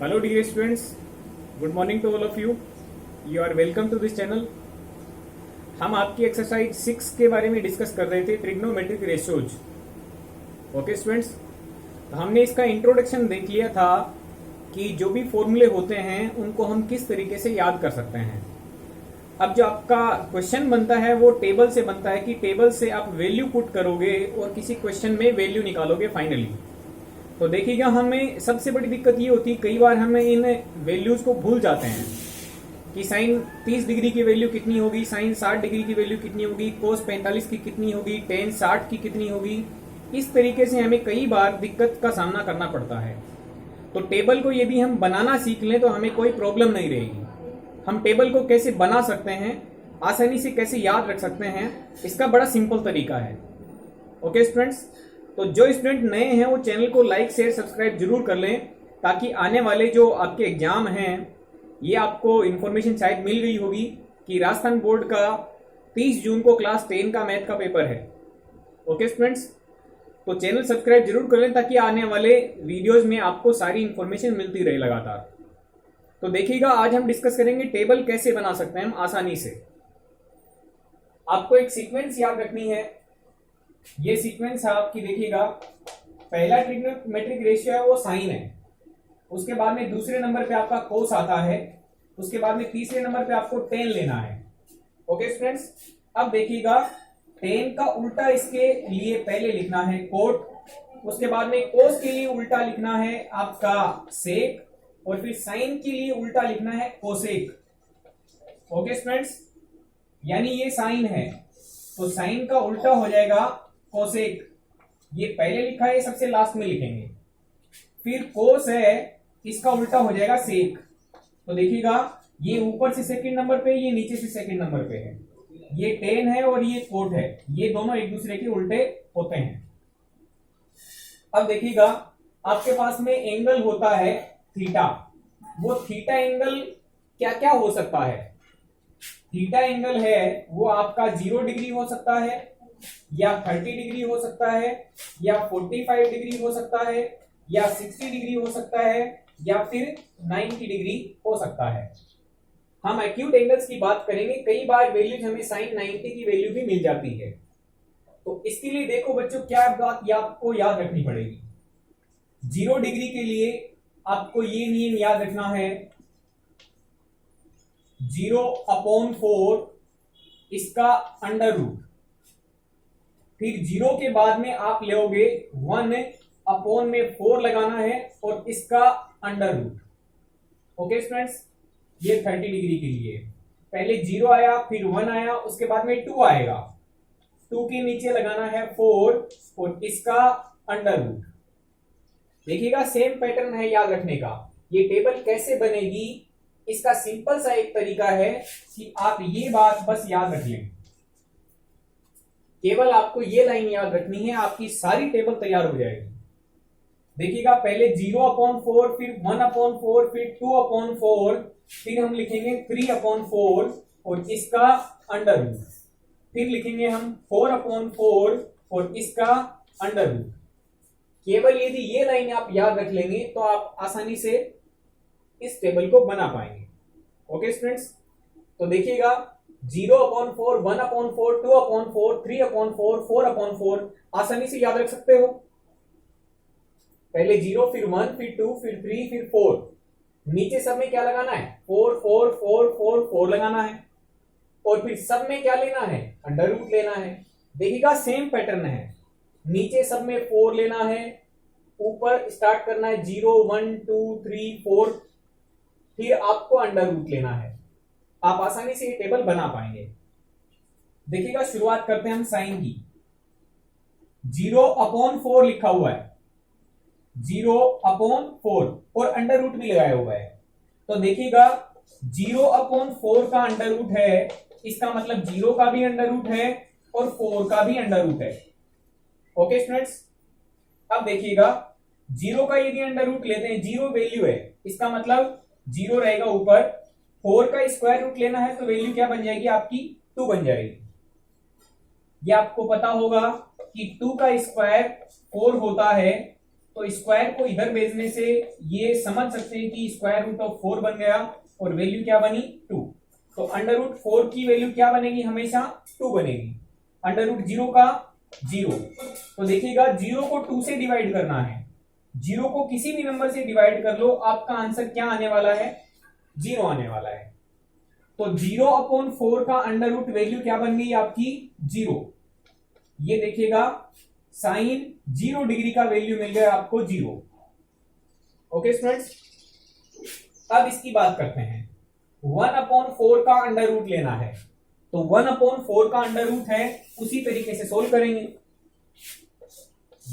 Hello dear students, good morning to all of you. You are welcome to this channel. हम आपकी exercise 6 के बारे में discuss कर रहे थे, ट्रिग्नोमेट्रिक रेशियोज. ओके स्टूडेंट्स, तो हमने इसका इंट्रोडक्शन देख लिया था कि जो भी फॉर्मूले होते हैं उनको हम किस तरीके से याद कर सकते हैं. अब जो आपका क्वेश्चन बनता है वो टेबल से बनता है कि टेबल से आप वैल्यू पुट करोगे और किसी क्वेश्चन में वैल्यू निकालोगे फाइनली. तो देखिएगा, हमें सबसे बड़ी दिक्कत ये होती है कई बार हमें इन वैल्यूज को भूल जाते हैं कि साइन 30 डिग्री की वैल्यू कितनी होगी, साइन 60 डिग्री की वैल्यू कितनी होगी, कोस 45 की कितनी होगी, टेन 60 की कितनी होगी. इस तरीके से हमें कई बार दिक्कत का सामना करना पड़ता है. तो टेबल को यदि हम बनाना सीख लें तो हमें कोई प्रॉब्लम नहीं रहेगी. हम टेबल को कैसे बना सकते हैं, आसानी से कैसे याद रख सकते हैं, इसका बड़ा सिंपल तरीका है. ओके स्टूडेंट्स, तो जो स्टूडेंट नए हैं वो चैनल को लाइक शेयर सब्सक्राइब जरूर कर लें ताकि आने वाले जो आपके एग्जाम हैं ये आपको इन्फॉर्मेशन शायद मिल गई होगी कि राजस्थान बोर्ड का 30 जून को क्लास 10 का मैथ का पेपर है. ओके स्टूडेंट्स, तो चैनल सब्सक्राइब जरूर कर लें ताकि आने वाले वीडियोज में आपको सारी इन्फॉर्मेशन मिलती रहे लगातार. तो देखिएगा, आज हम डिस्कस करेंगे टेबल कैसे बना सकते हैं हम आसानी से. आपको एक सीक्वेंस याद रखनी है. ये सीक्वेंस है आपकी, देखिएगा पहला ट्रिग्नोमेट्रिक रेशियो है वो साइन है, उसके बाद में दूसरे नंबर पे आपका कोस आता है, उसके बाद में तीसरे नंबर पे आपको टेन लेना है. ओके स्टूडेंट्स, अब देखिएगा टेन का उल्टा इसके लिए पहले लिखना है कोट, उसके बाद में कोस के लिए उल्टा लिखना है आपका सेक, और फिर साइन के लिए उल्टा लिखना है कोसेक. ओके स्टूडेंट्स, यानी ये साइन है तो साइन का उल्टा हो जाएगा कोसेक. ये पहले लिखा है, सबसे लास्ट में लिखेंगे. फिर कोस है, इसका उल्टा हो जाएगा सेक. तो देखिएगा, ये ऊपर से सेकंड नंबर पे, ये नीचे से सेकंड नंबर पे है. ये टेन है और ये कोट है, ये दोनों एक दूसरे के उल्टे होते हैं. अब देखिएगा, आपके पास में एंगल होता है थीटा. वो थीटा एंगल क्या क्या हो सकता है? थीटा एंगल है वो आपका 0 डिग्री हो सकता है, या 30 डिग्री हो सकता है, या 45 डिग्री हो सकता है, या 60 डिग्री हो सकता है, या फिर 90 डिग्री हो सकता है. हम एक्यूट एंगल्स की बात करेंगे. कई बार वैल्यूज हमें साइन 90 की वैल्यू भी मिल जाती है. तो इसके लिए देखो बच्चों, क्या बात आपको याद रखनी पड़ेगी. 0 डिग्री के लिए आपको ये नियम याद रखना है, 0/4 इसका अंडर रूट. फिर 0 के बाद में आप लोगे 1/4 लगाना है और इसका अंडर रूट. ओके स्टूडेंट्स, ये 30 डिग्री के लिए पहले 0 आया, फिर 1 आया, उसके बाद में 2 आएगा. 2 के नीचे लगाना है 4 और इसका अंडर रूट. देखिएगा, सेम पैटर्न है याद रखने का. ये टेबल कैसे बनेगी, इसका सिंपल सा एक तरीका है कि आप ये बात बस याद रख लें. केवल आपको ये लाइन याद रखनी है, आपकी सारी टेबल तैयार हो जाएगी. देखिएगा, पहले 0/4, फिर 1/4, फिर 2/4, फिर हम लिखेंगे 3/4 और इसका अंडर रूट. फिर लिखेंगे हम 4/4 और इसका अंडर रूट. केवल यदि ये लाइन आप याद रख लेंगे तो आप आसानी से इस टेबल को बना पाएंगे. ओके स्टूडेंट्स, तो देखिएगा 0/4, 1/4, 2/4, 3/4, 4/4 आसानी से याद रख सकते हो. पहले 0, फिर 1, फिर 2, फिर 3, फिर 4. नीचे सब में क्या लगाना है? 4 4 4 4 4 लगाना है. और फिर सब में क्या लेना है? अंडर रूट लेना है. देखिएगा, सेम पैटर्न है. नीचे सब में 4 लेना है, ऊपर स्टार्ट करना है 0 1 2 3 4, फिर आपको अंडर रूट लेना है. आप आसानी से ये टेबल बना पाएंगे. देखिएगा, शुरुआत करते हैं हम साइन की. 0/4 लिखा हुआ है, 0/4 और अंडर रूट भी लगाया हुआ है. तो देखिएगा, 0/4 का अंडर रूट है, इसका मतलब 0 का भी अंडर रूट है और 4 का भी अंडर रूट है. ओके स्टूडेंट्स, अब देखिएगा 0 का यदि अंडर रूट लेते हैं, 0 वैल्यू है, इसका मतलब 0 रहेगा ऊपर. 4 का स्क्वायर रूट लेना है तो वैल्यू क्या बन जाएगी आपकी? 2 बन जाएगी. ये आपको पता होगा कि 2 का स्क्वायर 4 होता है, तो स्क्वायर को इधर भेजने से ये समझ सकते हैं कि स्क्वायर रूट ऑफ 4 बन गया और वैल्यू क्या बनी 2। तो अंडर रूट 4 की वैल्यू क्या बनेगी, हमेशा 2 बनेगी। अंडर रूट 0 का 0, तो देखिएगा 0 को 2 से डिवाइड करना है, 0 को किसी भी नंबर से डिवाइड कर लो, आपका आंसर क्या आने वाला है, 0 आने वाला है। तो 0/4 का अंडर रूट वैल्यू क्या बन गई आपकी 0। ये देखिएगा साइन 0 डिग्री का वैल्यू मिल गया आपको 0। ओके स्टूडेंट्स, अब इसकी बात करते हैं। 1/4 का अंडर रूट लेना है, तो 1/4 का अंडर रूट है, उसी तरीके से सोल्व करेंगे।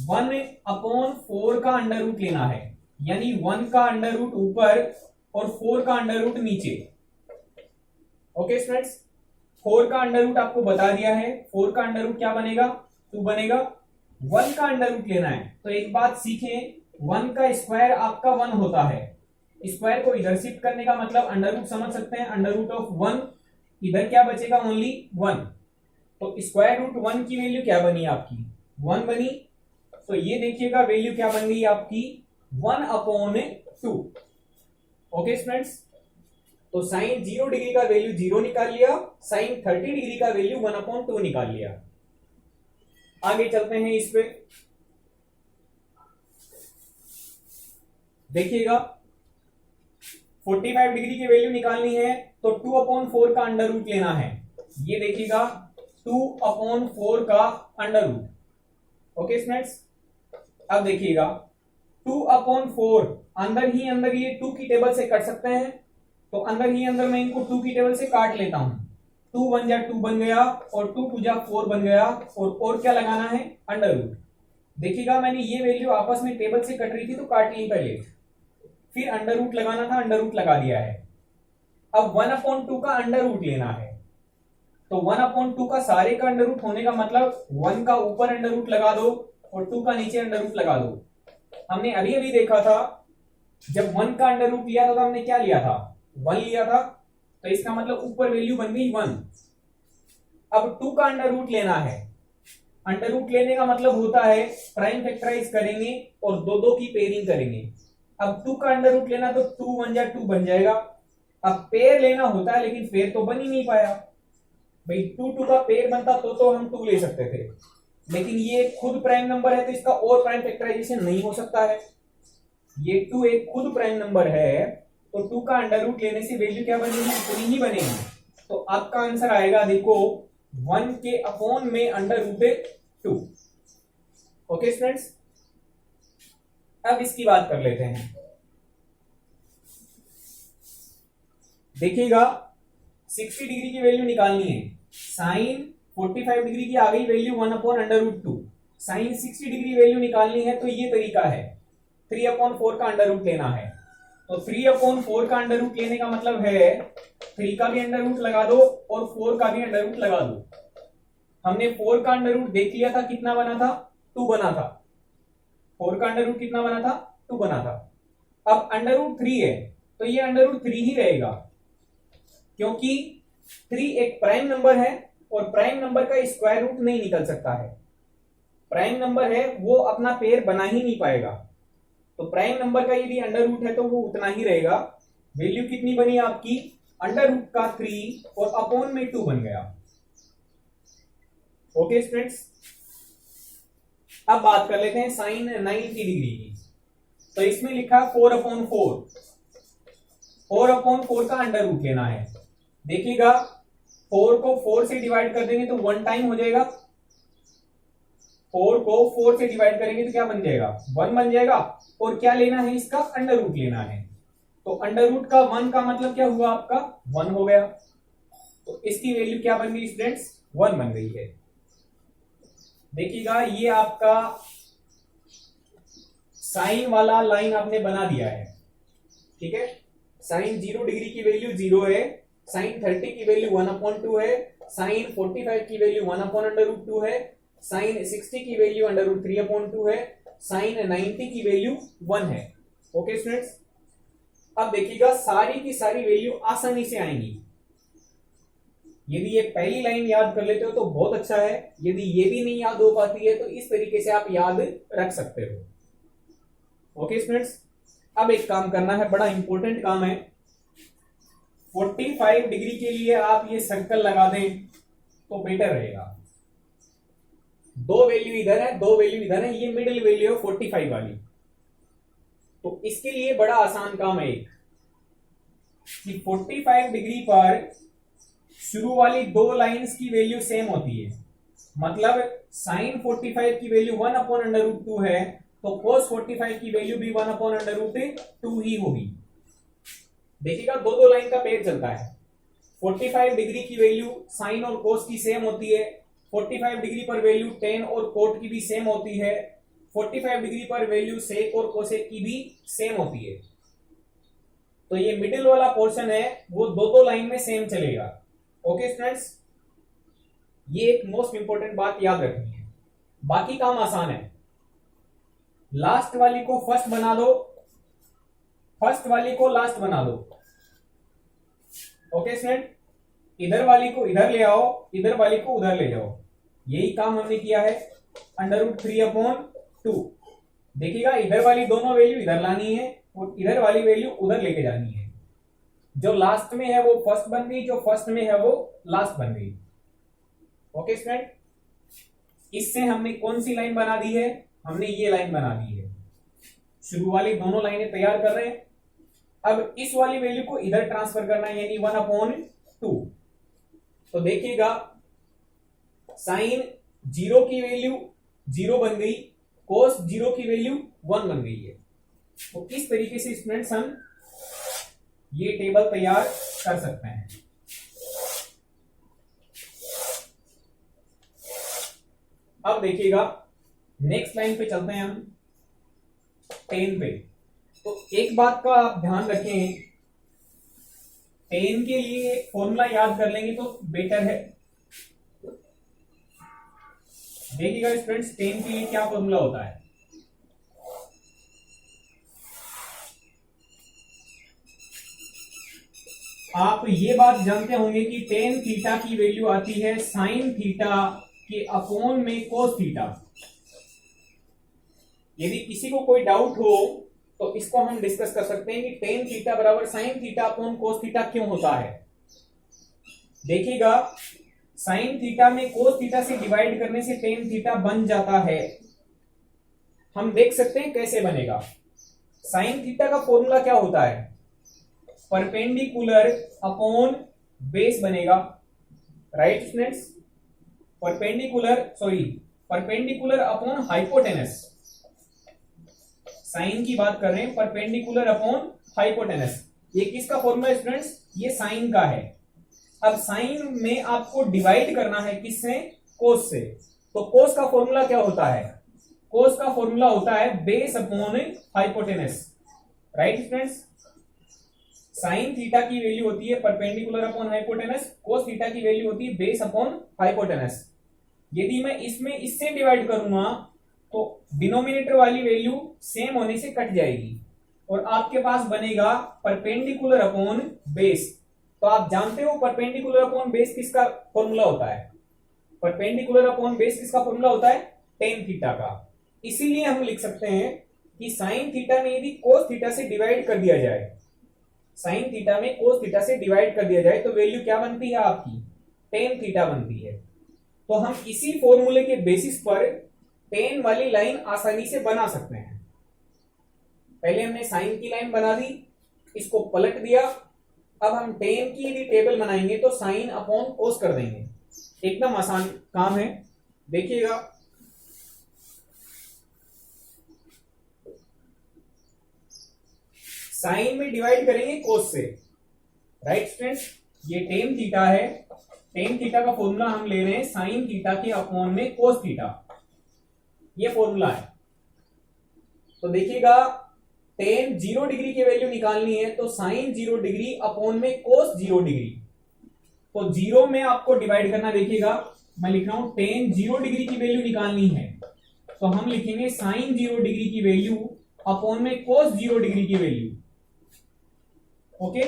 1/4 का अंडर रूट लेना है, यानी 1 का अंडर रूट ऊपर और 4 का अंडर रूट नीचे। ओके स्टूडेंट्स, 4 का अंडर रूट आपको बता दिया है, 4 का अंडर रूट क्या बनेगा 2 बनेगा। 1 का अंडर रूट लेना है, तो एक बात सीखें, 1 का स्क्वायर आपका 1 होता है, स्क्वायर को इधर शिफ्ट करने का मतलब अंडर रूट समझ सकते हैं, अंडर रूट ऑफ 1, इधर क्या बचेगा ओनली 1। तो स्क्वायर रूट 1 की वैल्यू क्या बनी आपकी 1 बनी, तो ये देखिएगा वैल्यू क्या बन गई आपकी 1/2। ओके स्टूडेंट्स, तो साइन 0 डिग्री का वैल्यू 0 निकाल लिया, साइन 30 डिग्री का वैल्यू 1/2 निकाल लिया। आगे चलते हैं इस पे, देखिएगा 45 डिग्री की वैल्यू निकालनी है, तो 2/4 का अंडर रूट लेना है। ये देखिएगा 2/4 का अंडर रूट। ओके स्टूडेंट्स, अब देखिएगा 2/4 अंदर ही अंदर ये 2 की टेबल से कट सकते हैं, तो अंदर ही अंदर मैं इनको 2 की टेबल से काट लेता हूं। 2 1 जा 2 बन गया और 2 2 जा 4 बन गया, और क्या लगाना है अंडर रूट। देखिएगा मैंने ये वैल्यू आपस में टेबल से कट रही थी तो काट ली पहले, फिर अंडर रूट लगाना था, अंडर रूट लगा दिया है। अब 1/2 का अंडर रूट लेना है, तो 1/2 का सारे का अंडर रूट होने का मतलब 1 का ऊपर अंडर रूट लगा दो और 2 का नीचे अंडर रूट लगा दो। हमने अभी अभी देखा था, जब 1 का अंडर रूट लिया था तो हमने क्या लिया था 1 लिया था, तो इसका मतलब ऊपर वैल्यू बन गई 1। अब 2 का अंडर रूट लेना है, अंडर रूट लेने का मतलब होता है प्राइम फैक्टराइज करेंगे और दो दो की पेयरिंग करेंगे। अब 2 का अंडर रूट लेना तो 2 1 जा 2 बन जाएगा। अब पेयर लेना होता है, लेकिन पेयर तो बन ही नहीं पाया भाई, 2 2 का पेयर बनता तो हम 2 ले सकते थे, लेकिन ये खुद प्राइम नंबर है तो इसका और प्राइम फैक्टराइजेशन नहीं हो सकता है। ये 2 एक खुद प्राइम नंबर है, तो 2 का अंडर रूट लेने से वैल्यू क्या बनेगी इतनी ही बनेगी। तो आपका आंसर आएगा देखो 1 के अपॉन में अंडर रूट 2। ओके स्टूडेंट्स, अब इसकी बात कर लेते हैं। देखिएगा 60 डिग्री की वैल्यू निकालनी है, साइन 45 डिग्री की आ गई वैल्यू 1/√2, साइन 60 डिग्री वैल्यू निकालनी है, तो ये तरीका है 3/4 का अंडर रूट लेना है। तो 3/4 का अंडर रूट लेने का मतलब है 3 का भी अंडर रूट लगा दो और 4 का भी अंडर रूट लगा दो। हमने 4 का अंडर रूट देख लिया था, कितना बना था 2 बना था। 4 का अंडर रूट कितना बना था 2 बना था। अब अंडर रूट 3 है, तो ये अंडर रूट 3 ही रहेगा, क्योंकि 3 एक प्राइम नंबर है और प्राइम नंबर का स्क्वायर रूट नहीं निकल सकता है। प्राइम नंबर है वो अपना पेयर बना ही नहीं पाएगा, तो प्राइम नंबर का यदि अंडर रूट है तो वो उतना ही रहेगा। वैल्यू कितनी बनी आपकी अंडर रूट का 3 और अपॉन में 2 बन गया। ओके स्टूडेंट्स, अब बात कर लेते हैं साइन 90 डिग्री की। तो इसमें लिखा 4/4, 4/4 का अंडर रूट लेना है। देखिएगा 4 को 4 से डिवाइड कर देंगे तो 1 टाइम हो जाएगा, 4 को 4 से डिवाइड करेंगे तो क्या बन जाएगा 1 बन जाएगा, और क्या लेना है इसका अंडर रूट लेना है। तो अंडर रूट का 1 का मतलब क्या हुआ आपका 1 हो गया, तो इसकी वैल्यू क्या बन गई स्टूडेंट्स 1 बन गई है। देखिएगा ये आपका साइन वाला लाइन आपने बना दिया है, ठीक है। साइन 0 डिग्री की वैल्यू 0 है, साइन 30 की वैल्यू 1/2 है, साइन 45 की वैल्यू 1/√2 है, साइन 60 की वैल्यू √3/2 है, साइन 90 की वैल्यू 1 है। ओके स्टूडेंट्स, अब देखिएगा सारी की सारी वैल्यू आसानी से आएंगी। यदि ये पहली लाइन याद कर लेते हो तो बहुत अच्छा है, यदि ये भी नहीं याद हो पाती है तो इस तरीके से आप याद रख सकते हो। ओके स्टूडेंट्स, अब एक काम करना है, बड़ा इंपॉर्टेंट काम है। 45 डिग्री के लिए आप ये सर्कल लगा दें तो बेटर रहेगा। दो वैल्यू इधर है, दो वैल्यू इधर है, ये मिडिल वैल्यू है 45 वाली। तो इसके लिए बड़ा आसान काम है एक, कि 45 डिग्री पर शुरू वाली दो लाइंस की वैल्यू सेम होती है। मतलब साइन 45 की वैल्यू 1/√2 है, तो cos 45 की वैल्यू भी 1/√2 ही होगी। देखिएगा दो दो लाइन का पेयर चलता है। 45 डिग्री की वैल्यू साइन और कोस की सेम होती है, 45 डिग्री पर वैल्यू टेन और कोट की भी सेम होती है, 45 डिग्री पर वैल्यू सेक और कोसेक की भी सेम होती है। तो ये मिडिल वाला पोर्शन है वो दो दो लाइन में सेम चलेगा। ओके स्टूडेंट्स, ये एक मोस्ट इंपॉर्टेंट बात याद रखनी है। बाकी काम आसान है। लास्ट वाली को फर्स्ट बना दो, फर्स्ट वाली को लास्ट बना दो। ओके स्टूडेंट, इधर वाली को इधर ले आओ, इधर वाली को उधर ले जाओ। यही काम हमने किया है। √3/2। देखिएगा इधर वाली दोनों वैल्यू इधर लानी है और इधर वाली वैल्यू उधर लेके जानी है। जो लास्ट में है वो फर्स्ट बन गई, जो फर्स्ट में है वो लास्ट बन गई। ओके स्टूडेंट, इससे हमने कौन सी लाइन बना दी है? हमने ये लाइन बना दी है। शुरू वाली दोनों लाइनें तैयार कर रहे हैं। अब इस वाली वैल्यू को इधर ट्रांसफर करना है, यानी 1/2। तो देखिएगा साइन 0 की वैल्यू 0 बन गई, कोस 0 की वैल्यू 1 बन गई है। तो इस तरीके से स्टूडेंट्स हम ये टेबल तैयार कर सकते हैं। अब देखिएगा नेक्स्ट लाइन पे चलते हैं हम, 10 पे। तो एक बात का आप ध्यान रखें, 10 के लिए एक फॉर्मूला याद कर लेंगे तो बेटर है। देखिएगा स्टूडेंट्स 10 के लिए क्या फॉर्मूला होता है। आप ये बात जानते होंगे कि टेन थीटा की वैल्यू आती है साइन थीटा के अपॉन में कोस थीटा। यदि किसी को कोई डाउट हो तो इसको हम डिस्कस कर सकते हैं कि टेन थीटा बराबर sine theta upon cos theta क्यों होता है। देखिएगा साइन थीटा में कोस थीटा से डिवाइड करने से टेन थीटा बन जाता है। हम देख सकते हैं कैसे बनेगा। साइन थीटा का फॉर्मूला क्या होता है? परपेंडिकुलर अपॉन बेस बनेगा, right students? Perpendicular upon hypotenuse. Sine की बात कर रहे हैं, परपेंडिकुलर अपॉन हाइपोटेनस। ये किसका फॉर्मूला है स्टूडेंट्स? ये साइन का है। अब साइन में आपको डिवाइड करना है किससे? कोस से। तो कोस का फॉर्मूला क्या होता है? कोस का फॉर्मूला होता है base upon hypotenuse, right students? Sine theta की वैल्यू होती है perpendicular upon hypotenuse, cos theta की वैल्यू होती है बेस अपॉन हाइपोटेनस। यदि मैं इसमें इससे डिवाइड करूंगा तो डिनोमिनेटर वाली वैल्यू सेम होने से कट जाएगी और आपके पास बनेगा परपेंडिकुलर अपॉन बेस। तो आप जानते हो परपेंडिकुलर अपॉन बेस किसका फॉर्मूला होता है? परपेंडिकुलर अपॉन बेस किसका फॉर्मूला होता है? टेन थीटा का। इसीलिए हम लिख सकते हैं कि साइन थीटा में यदि कोस थीटा से डिवाइड कर दिया जाए, साइन थीटा में कोस थीटा से डिवाइड कर दिया जाए तो वैल्यू क्या बनती है आपकी? टेन थीटा बनती है। तो हम इसी फॉर्मूले के बेसिस पर टेन वाली लाइन आसानी से बना सकते हैं। पहले हमने साइन की लाइन बना दी, इसको पलट दिया। अब हम टेन की यदि टेबल बनाएंगे तो साइन अपॉन कोस कर देंगे। एकदम आसान काम है, देखिएगा। साइन में डिवाइड करेंगे कोस से, राइट स्टूडेंट्स? ये टेन थीटा है, टेन थीटा का फॉर्मूला हम ले रहे हैं साइन थीटा के अपॉन में कोस थीटा, ये फॉर्मूला है। तो देखिएगा टेन 0 डिग्री की वैल्यू निकालनी है तो साइन 0 डिग्री अपॉन में कोस 0 डिग्री। तो 0 में आपको डिवाइड करना, देखिएगा मैं लिख रहा हूं टेन 0 डिग्री की वैल्यू निकालनी है तो हम लिखेंगे साइन 0 डिग्री की वैल्यू अपॉन में कोस 0 डिग्री की वैल्यू। ओके,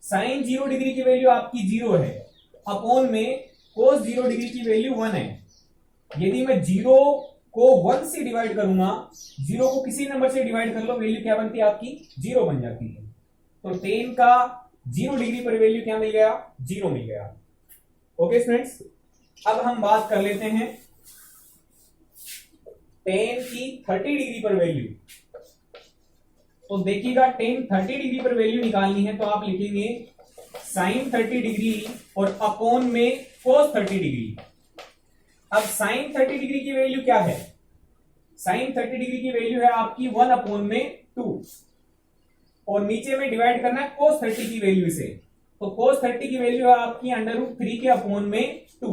साइन 0 डिग्री की वैल्यू आपकी 0 है, अपॉन में कोस 0 डिग्री की वैल्यू 1 है। यदि मैं 0 को 1 से डिवाइड करूंगा, 0 को किसी नंबर से डिवाइड कर लो, वैल्यू क्या बनती है आपकी 0 बन जाती है। तो tan का 0 डिग्री पर वैल्यू क्या मिल गया 0 मिल गया। ओके स्टूडेंट्स, अब हम बात कर लेते हैं tan की 30 डिग्री पर वैल्यू। तो देखिएगा tan 30 डिग्री पर वैल्यू निकालनी है तो आप लिखेंगे sin 30 डिग्री और अपॉन में cos 30 डिग्री। अब sin 30 डिग्री की वैल्यू क्या है, sin 30 डिग्री की वैल्यू है आपकी 1 अपॉन में 2 और नीचे में डिवाइड करना है cos 30 की वैल्यू से। तो cos 30 की वैल्यू है आपकी √3 के अपॉन में 2।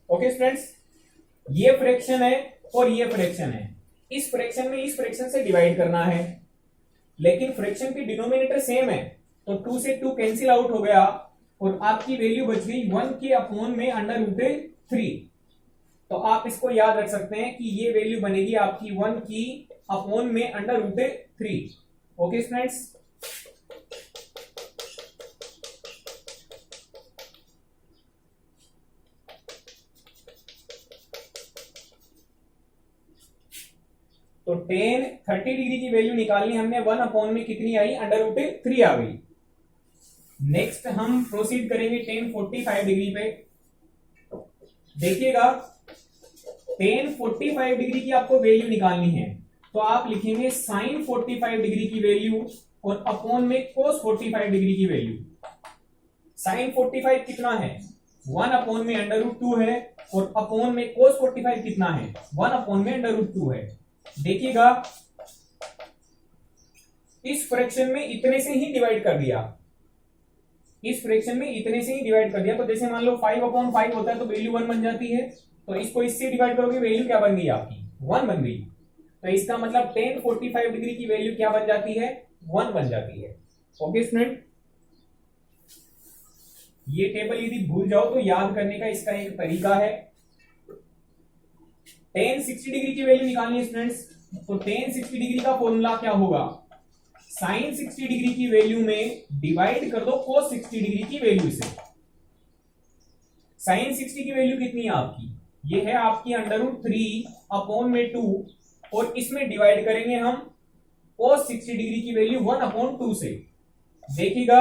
ओके स्टूडेंट्स, ये फ्रैक्शन है और ये फ्रैक्शन है, इस फ्रैक्शन में इस फ्रैक्शन से डिवाइड करना है, लेकिन फ्रैक्शन की डिनोमिनेटर सेम है तो 2 से 2 कैंसिल आउट हो गया और आपकी वैल्यू बच गई 1 के अपॉन में √3। तो आप इसको याद रख सकते हैं कि ये वैल्यू बनेगी आपकी 1 की अपॉन में √3। ओके स्टूडेंट्स, तो tan 30 डिग्री की वैल्यू निकालनी हमने, 1 अपॉन में कितनी आई √3 आ गई। नेक्स्ट हम प्रोसीड करेंगे tan 45 डिग्री पे। देखिएगा tan 45 डिग्री की आपको वैल्यू निकालनी है तो आप लिखेंगे sin 45 डिग्री की वैल्यू और अपॉन में cos 45 डिग्री की वैल्यू। sin 45 कितना है 1 अपॉन में √2 है और अपॉन में cos 45 कितना है 1 अपॉन में √2 है। देखिएगा इस फ्रैक्शन में इतने से ही डिवाइड कर दिया, इस फ्रैक्शन में इतने से ही डिवाइड कर दिया। तो जैसे मान लो 5/5 होता है तो वैल्यू 1 बन जाती है, तो इसको इससे डिवाइड करोगे वैल्यू क्या बन गई आपकी 1 बन गई। तो इसका मतलब tan 45 डिग्री की वैल्यू क्या बन जाती है 1 बन जाती है। ओके स्टूडेंट, ये टेबल यदि भूल जाओ तो याद करने का इसका एक तरीका है। tan 60 डिग्री की वैल्यू निकालनी है स्टूडेंट्स, तो tan 60 डिग्री का फॉर्मूला क्या होगा, sin 60 डिग्री की वैल्यू में डिवाइड कर दो cos 60 डिग्री की वैल्यू से। sin 60 की वैल्यू कितनी है आपकी, ये है आपकी √3 अपॉन में 2 और इसमें डिवाइड करेंगे हम cos 60 डिग्री की वैल्यू 1 अपॉन 2 से। देखिएगा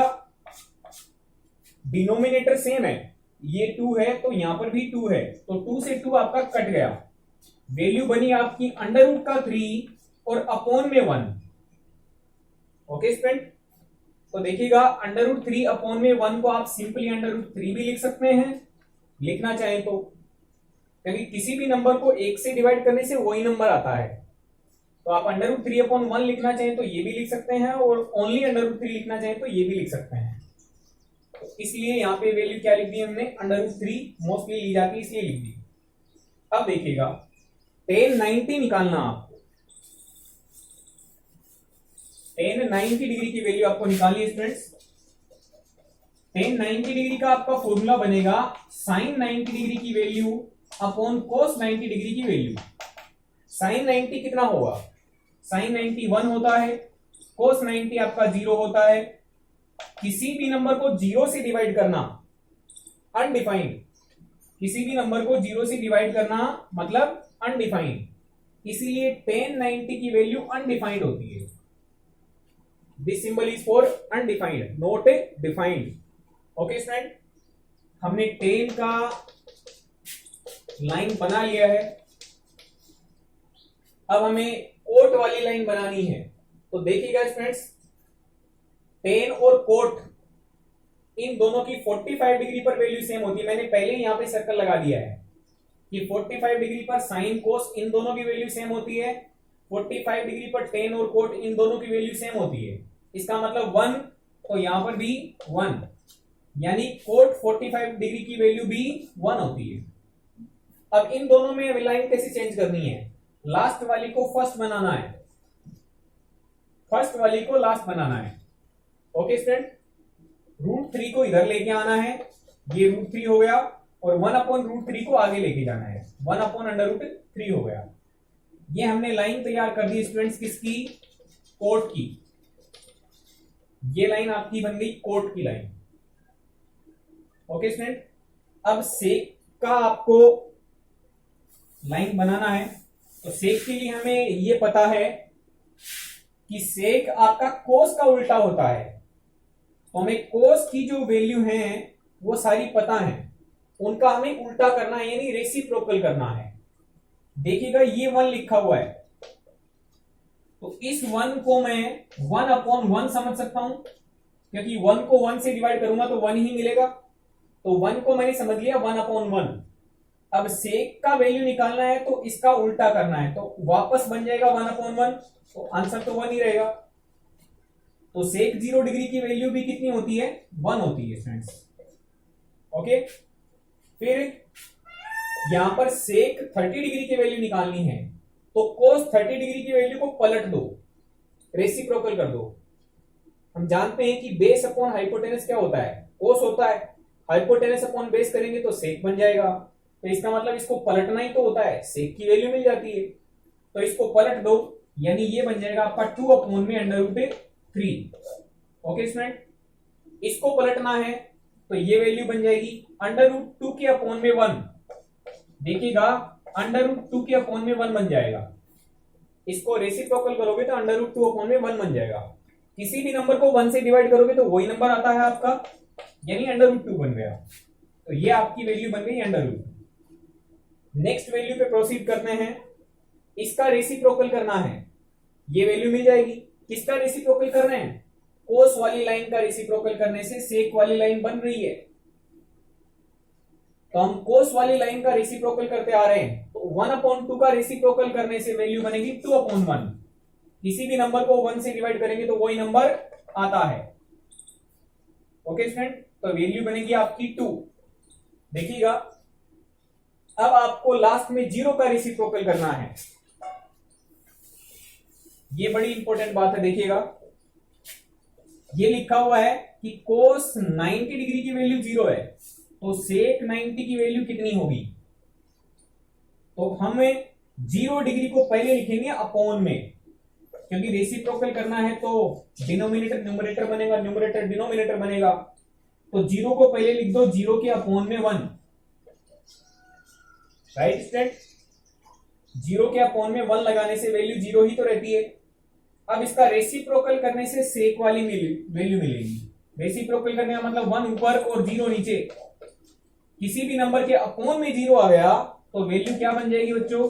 डिनोमिनेटर सेम है, ये 2 है तो यहां पर भी 2 है, तो 2 से 2 आपका कट गया, वैल्यू बनी आपकी √3 और अपॉन में 1। ओके स्टूडेंट, तो देखिएगा √3 अपॉन में 1 को आप सिंपली √3 भी लिख सकते हैं लिखना चाहें तो, क्योंकि किसी भी नंबर को 1 से डिवाइड करने से वही नंबर आता है। तो आप √3 अपॉन 1 लिखना चाहें तो ये भी लिख सकते हैं और ओनली √3 लिखना चाहें तो ये भी लिख सकते हैं। तो इसलिए यहां पे वैल्यू क्या लिख दी हमने √3 मोस्टली ली जाती है इसलिए लिख दी। अब देखिएगा tan 90 निकालना आपको, tan 90 डिग्री की वैल्यू आपको निकालनी है स्टूडेंट्स। tan 90 डिग्री का आपका फॉर्मूला बनेगा sin 90 डिग्री की वैल्यू अपॉन cos 90 डिग्री की वैल्यू। sin 90 कितना होगा, sin 90 1 होता है, cos 90 आपका 0 होता है। किसी भी नंबर को 0 से डिवाइड करना अनडिफाइंड, किसी भी नंबर को 0 से डिवाइड करना मतलब अनडिफाइंड, इसीलिए tan 90 की वैल्यू अनडिफाइंड होती है। This symbol is for undefined not defined. Okay student, हमने tan का लाइन बना लिया है, अब हमें कोट वाली लाइन बनानी है। तो देखिएगा स्टूडेंट्स, tan और कोट इन दोनों की 45 डिग्री पर वैल्यू सेम होती है। मैंने पहले ही यहां पे सर्कल लगा दिया है कि 45 डिग्री पर साइन कोस इन दोनों की वैल्यू सेम होती है, 45 डिग्री पर tan और कोट इन दोनों की वैल्यू सेम होती है। इसका मतलब 1, तो यहां पर भी 1, यानी कोट 45 डिग्री की वैल्यू भी 1 होती है। अब इन दोनों में लाइन कैसे चेंज करनी है, लास्ट वाली को फर्स्ट बनाना है, फर्स्ट वाली को लास्ट बनाना है। ओके स्टूडेंट, √3 को इधर लेके आना है, ये √3 हो गया, और 1 अपॉन √3 को आगे लेके जाना है, 1 अपॉन √3 हो गया। ये हमने लाइन तैयार कर दी स्टूडेंट्स किसकी, कोट की। ये लाइन आपकी बन गई कोट की लाइन। ओके स्टूडेंट, अब सेक का आपको लाइन बनाना है, तो सेक के लिए हमें ये पता है कि सेक आपका कोस का उल्टा होता है, तो हमें कोस की जो वैल्यू है वो सारी पता है, उनका हमें उल्टा करना है यानी रेसिप्रोकल करना है। देखिएगा ये 1 लिखा हुआ है, तो इस 1 को मैं 1/1 समझ सकता हूं, क्योंकि 1 को 1 से डिवाइड करूंगा तो 1 ही मिलेगा। तो 1 को मैंने समझ लिया 1/1। अब सेक का वैल्यू निकालना है तो इसका उल्टा करना है, तो वापस बन जाएगा 1/1, तो आंसर तो 1 ही रहेगा। तो सेक 0 डिग्री की वैल्यू भी कितनी होती है? 1 होती है फ्रेंड्स। ओके, फिर यहां पर सेक 30 डिग्री की वैल्यू निकालनी है, तो कोस 30 डिग्री की वैल्यू को पलट दो, रेसिप्रोकल कर दो। हम जानते हैं कि बेस अपॉन हाइपोटेनस क्या होता है? कोस होता है। हाइपोटेनस अपॉन बेस करेंगे तो सेक बन जाएगा, तो इसका मतलब इसको पलटना ही तो होता है, सेक की वैल्यू मिल जाती है, तो इसको पलट दो, यानी ये बन जाएगा आपका 2/√3। ओके स्टूडेंट, इसको पलटना है तो ये वैल्यू बन जाएगी √2/1। देखिएगा √2/1 बन जाएगा। इसको रेसिप्रोकल करोगे तो √2/1 बन जाएगा। किसी भी नंबर को 1 से डिवाइड करोगे तो वही नंबर आता है आपका, यानी √2 बन गया। तो ये आपकी वैल्यू बन गई √2। नेक्स्ट वैल्यू पे प्रोसीड करते हैं। इसका रेसिप्रोकल करना है, ये वैल्यू मिल जाएगी। किसका रेसिप्रोकल कर रहे हैं? कोस वाली लाइन का रेसिप्रोकल करने से सेक वाली लाइन बन रही है, तो हम कोस वाली लाइन का रेसिप्रोकल करते आ रहे हैं, तो 1/2 का रेसिप्रोकल करने से वैल्यू बनेगी 2/1। किसी भी नंबर को 1 से डिवाइड करेंगे तो वही नंबर आता है। ओके स्टूडेंट, तो वैल्यू बनेगी आपकी 2। देखिएगा अब आपको लास्ट में 0 का रेसिप्रोकल करना है। ये बड़ी इंपॉर्टेंट बात है। देखिएगा ये लिखा हुआ है कि कोस 90 डिग्री की वैल्यू 0 है, तो सेक 90 की वैल्यू कितनी होगी? तो हमें 0 डिग्री को पहले लिखेंगे अपॉन में, क्योंकि रेसिप्रोकल करना है तो डिनोमिनेटर न्यूमरेटर बनेगा, न्यूमरेटर डिनोमिनेटर बनेगा। तो 0 को पहले लिख दो, 0 के अपॉन में 1। राइट स्टूडेंट, 0 के अपॉन में 1 लगाने से वैल्यू 0 ही तो रहती है। अब इसका रेसिप्रोकल करने से सेक वाली वैल्यू मिलेगी। रेसिप्रोकल करने का मतलब 1 ऊपर और 0 नीचे। किसी भी नंबर के अपॉन में 0 आ गया तो वैल्यू क्या बन जाएगी बच्चों?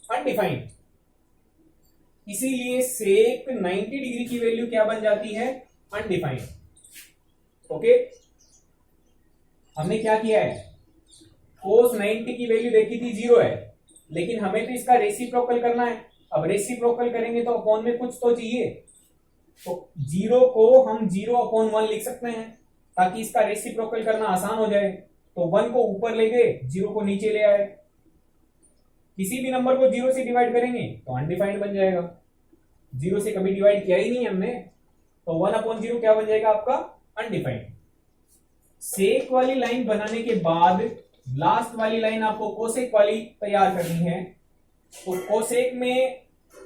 अनडिफाइंड। इसीलिए सेक 90 डिग्री की वैल्यू क्या बन जाती है? अनडिफाइंड। ओके, हमने क्या किया है? कोस 90 की वैल्यू देखी थी 0 है, लेकिन हमें तो इसका रेसिप्रोकल करना है। अब रेसिप्रोकल करेंगे तो अपॉन में कुछ तो चाहिए, तो 0 को हम 0/1 लिख सकते हैं ताकि इसका रेसिप्रोकल करना आसान हो जाए। तो 1 को ऊपर ले गए, 0 को नीचे ले आए। किसी भी नंबर को 0 से डिवाइड करेंगे तो अनडिफाइंड बन जाएगा। 0 से कभी डिवाइड किया ही नहीं हमने, तो 1/0 क्या बन जाएगा आपका? अनडिफाइंड। सेक वाली लाइन बनाने के बाद लास्ट वाली लाइन आपको कोसेक वाली तैयार करनी है, तो कोसेक में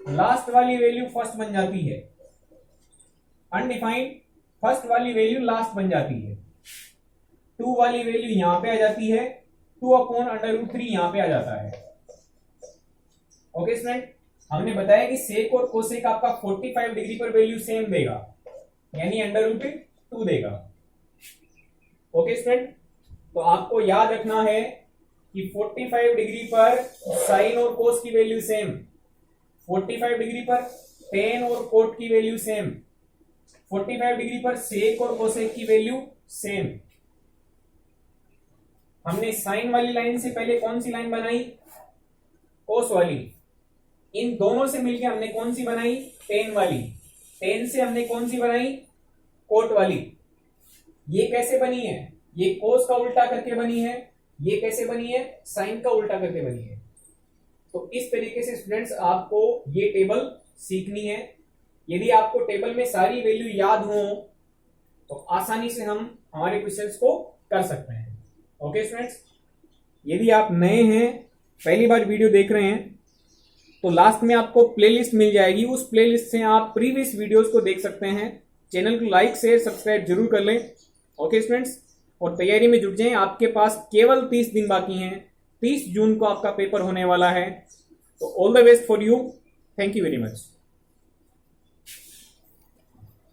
लास्ट वाली वैल्यू फर्स्ट बन जाती है, अनडिफाइंड फर्स्ट वाली वैल्यू लास्ट बन जाती है, 2 वाली वैल्यू यहां पे आ जाती है, 2/√3 यहां पे आ जाता है। ओके स्टूडेंट, हमने बताया कि सेक और कोसेक आपका 45 डिग्री पर वैल्यू सेम देगा, यानी √2 देगा। ओके स्टूडेंट, तो आपको याद रखना है कि 45 डिग्री पर साइन और कोस की वैल्यू सेम, 45 डिग्री पर टेन और कोट की वैल्यू सेम, 45 डिग्री पर सेक और कोसेक की वैल्यू सेम। हमने साइन वाली लाइन से पहले कौन सी लाइन बनाई? कोस वाली। इन दोनों से मिलकर हमने कौन सी बनाई? टेन वाली। टेन से हमने कौन सी बनाई? कोट वाली। ये कैसे बनी है? ये कोस का उल्टा करके बनी है। ये कैसे बनी है? साइन का उल्टा करके बनी है। तो इस तरीके से स्टूडेंट्स आपको ये टेबल सीखनी है। यदि आपको टेबल में सारी वैल्यू याद हो तो आसानी से हम हमारे क्वेश्चंस को कर सकते हैं। ओके स्टूडेंट्स, यदि आप नए हैं, पहली बार वीडियो देख रहे हैं, तो लास्ट में आपको प्लेलिस्ट मिल जाएगी। उस प्लेलिस्ट से आप प्रीवियस वीडियोस को देख सकते हैं। चैनल को लाइक शेयर सब्सक्राइब जरूर कर लें। ओके स्टूडेंट्स, और तैयारी में जुट जाएं। आपके पास केवल 30 दिन बाकी हैं। 30 जून को आपका पेपर होने वाला है। तो all the best for you, thank you very much.